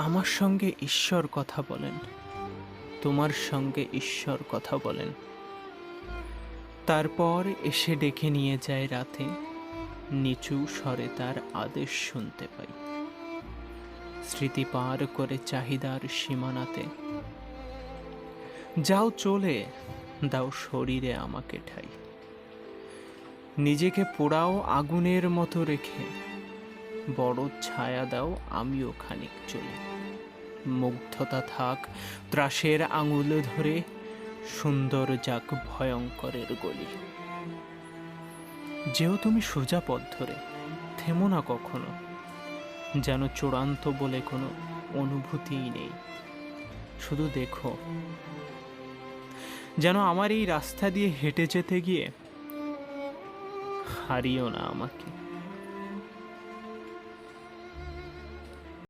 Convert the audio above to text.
আমার সঙ্গে ঈশ্বর কথা বলেন, তোমার সঙ্গে ঈশ্বর কথা বলেন। তারপর এসে ডেকে নিয়ে যায় রাতে, নিচু স্বরে তার আদেশ শুনতে পাই। স্মৃতি পার করে চাহিদার সীমানাতে, যাও চলে, দাও শরীরে আমাকে ঠাই। নিজেকে পোড়াও আগুনের মতো রেখে, বড় ছায়া দাও আমিও খানিক চলে। মুগ্ধতা থাক ত্রাসের আঙুলে ধরে, সুন্দর যাক ভয়ঙ্করের গলি। যেও তুমি সোজা পথ ধরে, থেমো না কখনো, যেন চূড়ান্ত বলে কোনো অনুভূতিই নেই। শুধু দেখো, যেন আমার এই রাস্তা দিয়ে হেঁটে যেতে গিয়ে হারিও না আমাকে।